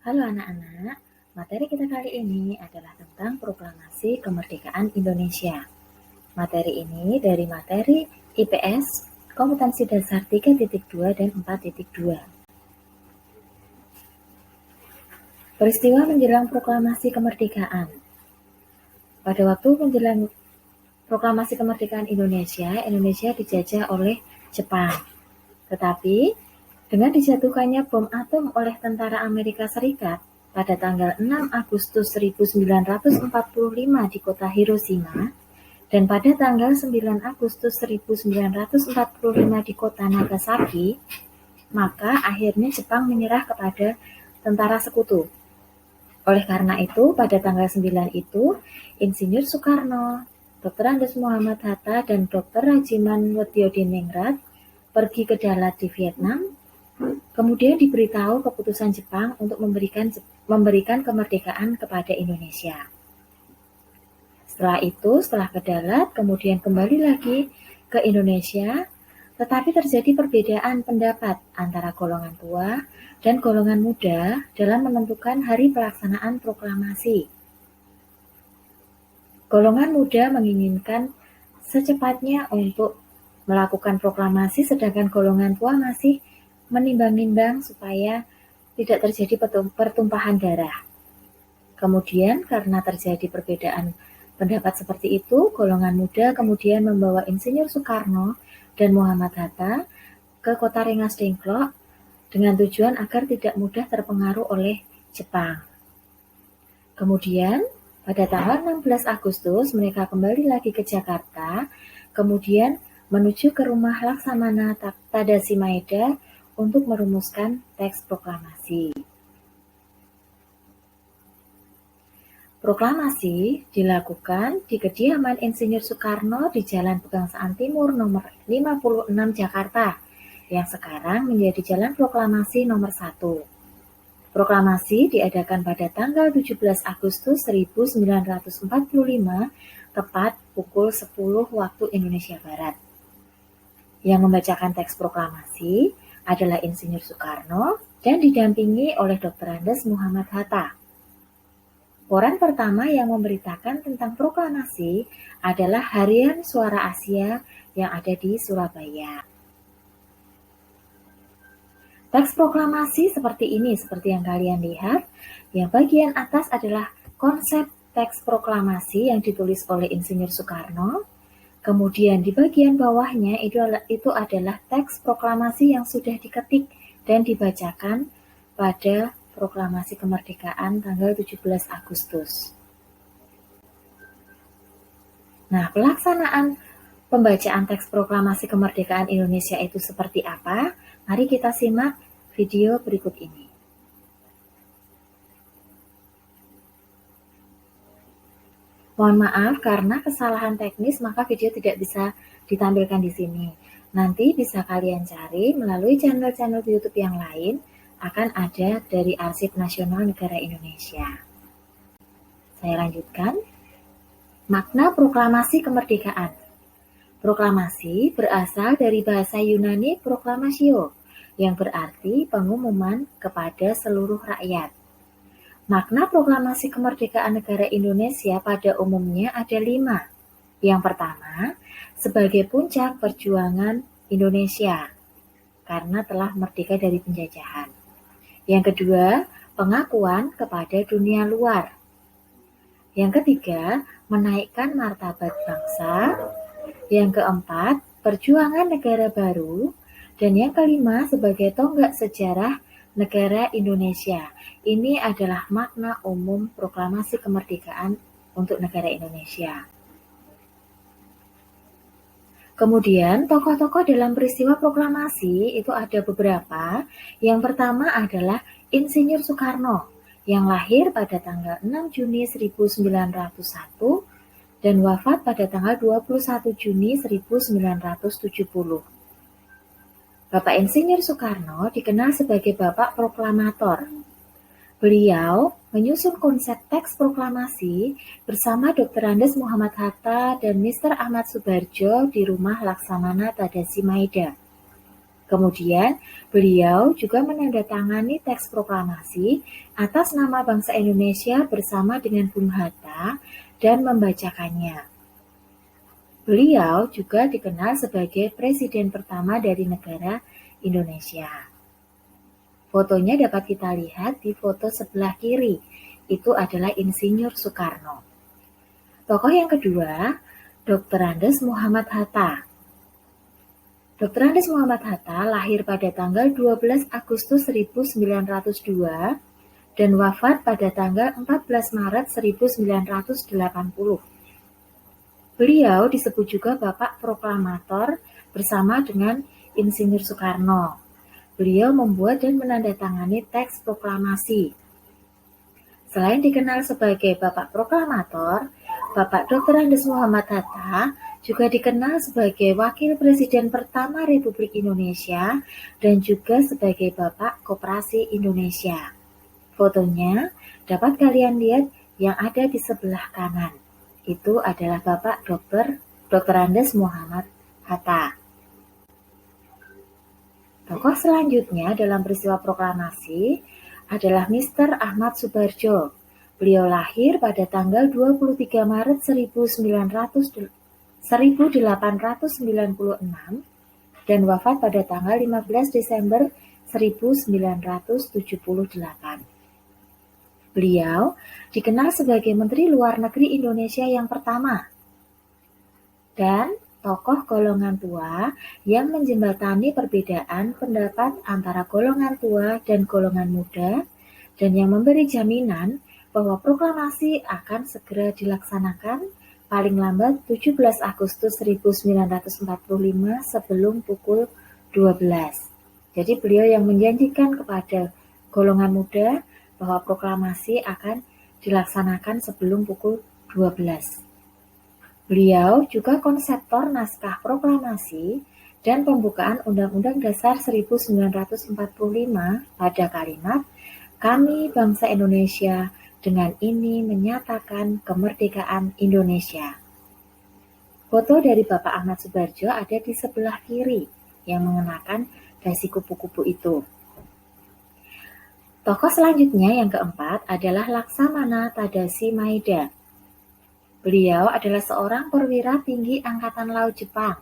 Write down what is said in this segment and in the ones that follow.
Halo anak-anak, materi kita kali ini adalah tentang Proklamasi Kemerdekaan Indonesia. Materi ini dari materi IPS, Kompetensi Dasar 3.2 dan 4.2. Peristiwa menjelang Proklamasi Kemerdekaan. Pada waktu menjelang Proklamasi Kemerdekaan Indonesia dijajah oleh Jepang. Tetapi, dengan dijatuhkannya bom atom oleh tentara Amerika Serikat pada tanggal 6 Agustus 1945 di kota Hiroshima dan pada tanggal 9 Agustus 1945 di kota Nagasaki, maka akhirnya Jepang menyerah kepada tentara sekutu. Oleh karena itu, pada tanggal 9 itu, Insinyur Soekarno, Dr. Andes Muhammad Hatta, dan Dr. Rajiman Wediodiningrat pergi ke Dalat di Vietnam. Kemudian diberitahu keputusan Jepang untuk memberikan kemerdekaan kepada Indonesia. Setelah ke Dalat, kemudian kembali lagi ke Indonesia, tetapi terjadi perbedaan pendapat antara golongan tua dan golongan muda dalam menentukan hari pelaksanaan proklamasi. Golongan muda menginginkan secepatnya untuk melakukan proklamasi, sedangkan golongan tua masih menimbang-nimbang supaya tidak terjadi pertumpahan darah. Kemudian karena terjadi perbedaan pendapat seperti itu, golongan muda kemudian membawa Insinyur Soekarno dan Muhammad Hatta ke kota Rengas Dengklok dengan tujuan agar tidak mudah terpengaruh oleh Jepang. Kemudian pada tanggal 16 Agustus mereka kembali lagi ke Jakarta, kemudian menuju ke rumah Laksamana Tadashi Maeda untuk merumuskan teks proklamasi. Proklamasi dilakukan di kediaman Insinyur Soekarno di Jalan Pegangsaan Timur nomor 56 Jakarta, yang sekarang menjadi Jalan Proklamasi nomor 1. Proklamasi diadakan pada tanggal 17 Agustus 1945, tepat pukul 10 waktu Indonesia Barat. Yang membacakan teks proklamasi adalah Insinyur Soekarno dan didampingi oleh Dr. Andes Muhammad Hatta. Koran pertama yang memberitakan tentang proklamasi adalah Harian Suara Asia yang ada di Surabaya. Teks proklamasi seperti yang kalian lihat. Yang bagian atas adalah konsep teks proklamasi yang ditulis oleh Insinyur Soekarno. Kemudian di bagian bawahnya itu adalah teks proklamasi yang sudah diketik dan dibacakan pada proklamasi kemerdekaan tanggal 17 Agustus. Nah, pelaksanaan pembacaan teks proklamasi kemerdekaan Indonesia itu seperti apa? Mari kita simak video berikut ini. Mohon maaf karena kesalahan teknis maka video tidak bisa ditampilkan di sini. Nanti bisa kalian cari melalui channel-channel YouTube yang lain, akan ada dari Arsip Nasional Negara Indonesia. Saya lanjutkan. Makna proklamasi kemerdekaan. Proklamasi berasal dari bahasa Yunani proklamatio, yang berarti pengumuman kepada seluruh rakyat. Makna proklamasi kemerdekaan negara Indonesia pada umumnya ada 5. Yang pertama, sebagai puncak perjuangan Indonesia karena telah merdeka dari penjajahan. Yang kedua, pengakuan kepada dunia luar. Yang ketiga, menaikkan martabat bangsa. Yang keempat, perjuangan negara baru. Dan yang kelima, sebagai tonggak sejarah negara Indonesia. Ini adalah makna umum proklamasi kemerdekaan untuk negara Indonesia. Kemudian, tokoh-tokoh dalam peristiwa proklamasi itu ada beberapa. Yang pertama adalah Insinyur Soekarno, yang lahir pada tanggal 6 Juni 1901 dan wafat pada tanggal 21 Juni 1970. Bapak Insinyur Soekarno dikenal sebagai Bapak Proklamator. Beliau menyusun konsep teks proklamasi bersama Dr. Andes Muhammad Hatta dan Mr. Ahmad Subarjo di rumah Laksamana Tadashi Maeda. Kemudian, beliau juga menandatangani teks proklamasi atas nama bangsa Indonesia bersama dengan Bung Hatta dan membacakannya. Beliau juga dikenal sebagai presiden pertama dari negara Indonesia. Fotonya dapat kita lihat di foto sebelah kiri. Itu adalah Insinyur Soekarno. Tokoh yang kedua, Dr. Andes Muhammad Hatta. Dr. Andes Muhammad Hatta lahir pada tanggal 12 Agustus 1902 dan wafat pada tanggal 14 Maret 1980. Beliau disebut juga Bapak Proklamator bersama dengan Insinyur Soekarno. Beliau membuat dan menandatangani teks proklamasi. Selain dikenal sebagai Bapak Proklamator, Bapak Dr. Andes Muhammad Hatta juga dikenal sebagai Wakil Presiden pertama Republik Indonesia dan juga sebagai Bapak Koperasi Indonesia. Fotonya dapat kalian lihat yang ada di sebelah kanan. Itu adalah Bapak Dr. Andes Muhammad Hatta. Tokoh selanjutnya dalam peristiwa proklamasi adalah Mr. Ahmad Subarjo. Beliau lahir pada tanggal 23 Maret 1896 dan wafat pada tanggal 15 Desember 1978. Beliau dikenal sebagai Menteri Luar Negeri Indonesia yang pertama dan tokoh golongan tua yang menjembatani perbedaan pendapat antara golongan tua dan golongan muda dan yang memberi jaminan bahwa proklamasi akan segera dilaksanakan paling lambat 17 Agustus 1945 sebelum pukul 12. Jadi beliau yang menjanjikan kepada golongan muda bahwa proklamasi akan dilaksanakan sebelum pukul 12. Beliau juga konseptor naskah proklamasi dan pembukaan Undang-Undang Dasar 1945 pada kalimat, "Kami bangsa Indonesia dengan ini menyatakan kemerdekaan Indonesia." Foto dari Bapak Ahmad Subarjo ada di sebelah kiri yang mengenakan dasi kupu-kupu itu. Tokoh selanjutnya yang keempat adalah Laksamana Tadashi Maeda. Beliau adalah seorang perwira tinggi Angkatan Laut Jepang.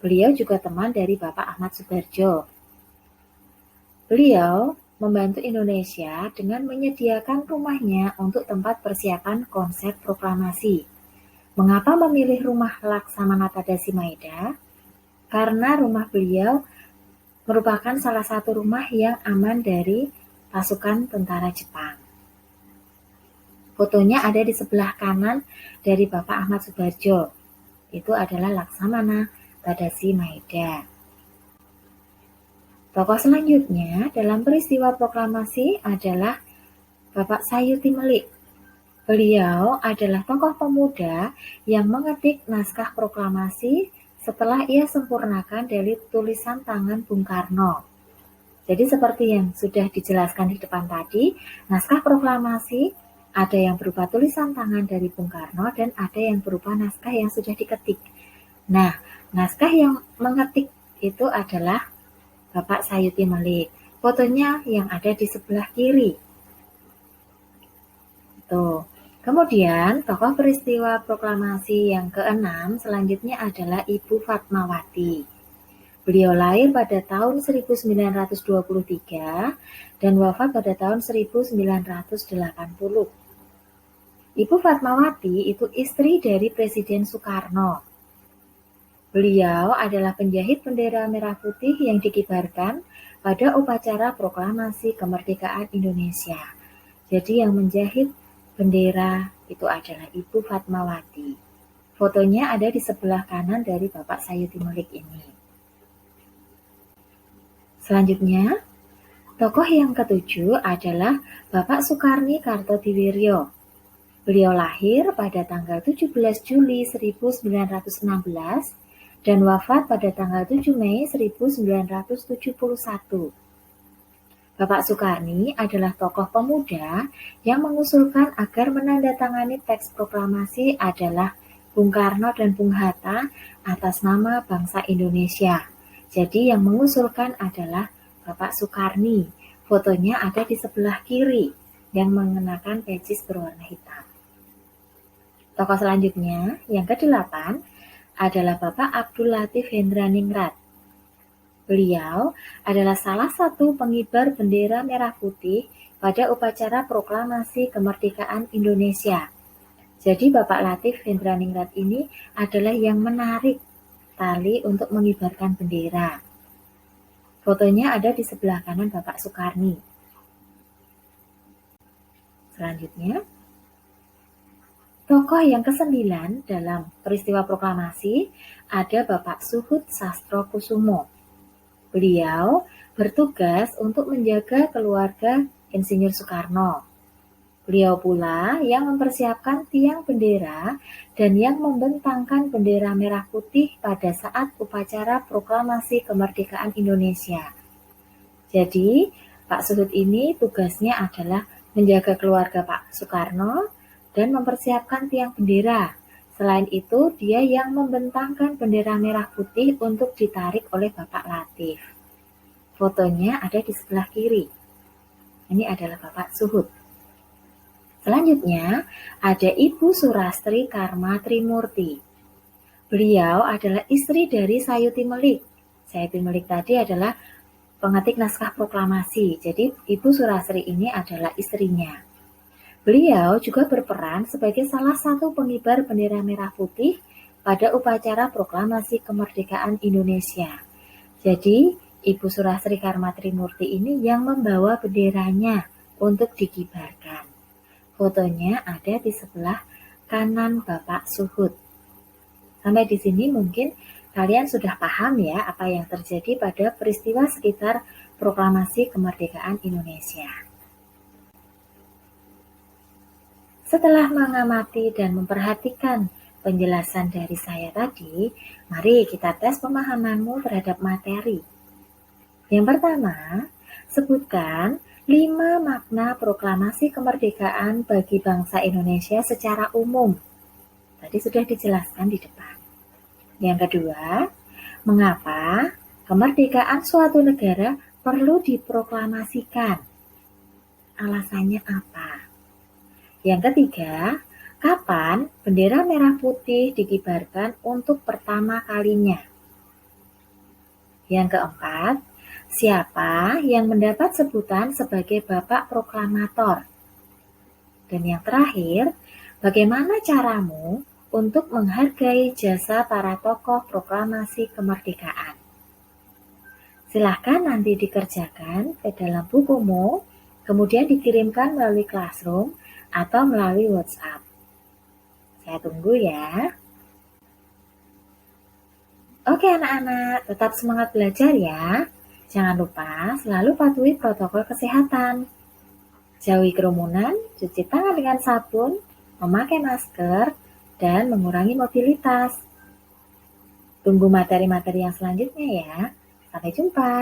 Beliau juga teman dari Bapak Ahmad Subarjo. Beliau membantu Indonesia dengan menyediakan rumahnya untuk tempat persiapan konsep proklamasi. Mengapa memilih rumah Laksamana Tadashi Maeda? Karena rumah beliau merupakan salah satu rumah yang aman dari pasukan tentara Jepang. Fotonya ada di sebelah kanan dari Bapak Ahmad Subarjo. Itu adalah Laksamana Tadashi Maeda. Tokoh selanjutnya dalam peristiwa proklamasi adalah Bapak Sayuti Melik. Beliau adalah tokoh pemuda yang mengetik naskah proklamasi setelah ia sempurnakan dari tulisan tangan Bung Karno. Jadi seperti yang sudah dijelaskan di depan tadi, naskah proklamasi ada yang berupa tulisan tangan dari Bung Karno dan ada yang berupa naskah yang sudah diketik. Nah, naskah yang mengetik itu adalah Bapak Sayuti Melik. Fotonya yang ada di sebelah kiri. Tuh. Kemudian, tokoh peristiwa proklamasi yang keenam selanjutnya adalah Ibu Fatmawati. Beliau lahir pada tahun 1923 dan wafat pada tahun 1980. Ibu Fatmawati itu istri dari Presiden Soekarno. Beliau adalah penjahit bendera merah putih yang dikibarkan pada upacara proklamasi kemerdekaan Indonesia. Jadi yang menjahit bendera itu adalah Ibu Fatmawati. Fotonya ada di sebelah kanan dari Bapak Sayuti Melik ini. Selanjutnya, tokoh yang ketujuh adalah Bapak Sukarni Kartodiwiryo. Beliau lahir pada tanggal 17 Juli 1916 dan wafat pada tanggal 7 Mei 1971. Bapak Sukarni adalah tokoh pemuda yang mengusulkan agar menandatangani teks proklamasi adalah Bung Karno dan Bung Hatta atas nama bangsa Indonesia. Jadi yang mengusulkan adalah Bapak Sukarni. Fotonya ada di sebelah kiri yang mengenakan peci berwarna hitam. Tokoh selanjutnya, yang ke-8, adalah Bapak Abdul Latif Hendraningrat. Beliau adalah salah satu pengibar bendera merah putih pada upacara proklamasi kemerdekaan Indonesia. Jadi Bapak Latif Hendraningrat ini adalah yang menarik tali untuk mengibarkan bendera. Fotonya ada di sebelah kanan Bapak Sukarni. Selanjutnya, tokoh yang ke-9 dalam peristiwa proklamasi ada Bapak Suhud Sastrokusumo. Beliau bertugas untuk menjaga keluarga Insinyur Soekarno. Beliau pula yang mempersiapkan tiang bendera dan yang membentangkan bendera merah putih pada saat upacara proklamasi kemerdekaan Indonesia. Jadi, Pak Suhud ini tugasnya adalah menjaga keluarga Pak Soekarno dan mempersiapkan tiang bendera. Selain itu, dia yang membentangkan bendera merah putih untuk ditarik oleh Bapak Latif. Fotonya ada di sebelah kiri. Ini adalah Bapak Suhud. Selanjutnya, ada Ibu Surastri Karma Trimurti. Beliau adalah istri dari Sayuti Melik. Sayuti Melik tadi adalah pengetik naskah proklamasi. Jadi, Ibu Surastri ini adalah istrinya. Beliau juga berperan sebagai salah satu pengibar bendera merah putih pada upacara proklamasi kemerdekaan Indonesia. Jadi, Ibu Surastri Karma Trimurti ini yang membawa benderanya untuk dikibarkan. Fotonya ada di sebelah kanan Bapak Suhud. Sampai di sini mungkin kalian sudah paham ya apa yang terjadi pada peristiwa sekitar proklamasi kemerdekaan Indonesia. Setelah mengamati dan memperhatikan penjelasan dari saya tadi, mari kita tes pemahamanmu terhadap materi. Yang pertama, sebutkan 5 makna proklamasi kemerdekaan bagi bangsa Indonesia secara umum. Tadi sudah dijelaskan di depan. Yang kedua, mengapa kemerdekaan suatu negara perlu diproklamasikan? Alasannya apa? Yang ketiga, kapan bendera merah putih dikibarkan untuk pertama kalinya? Yang keempat, siapa yang mendapat sebutan sebagai Bapak Proklamator? Dan yang terakhir, bagaimana caramu untuk menghargai jasa para tokoh proklamasi kemerdekaan? Silahkan nanti dikerjakan ke dalam bukumu, kemudian dikirimkan melalui Classroom atau melalui WhatsApp. Saya tunggu ya. Oke anak-anak, tetap semangat belajar ya. Jangan lupa selalu patuhi protokol kesehatan. Jauhi kerumunan, cuci tangan dengan sabun, memakai masker, dan mengurangi mobilitas. Tunggu materi-materi yang selanjutnya ya. Sampai jumpa.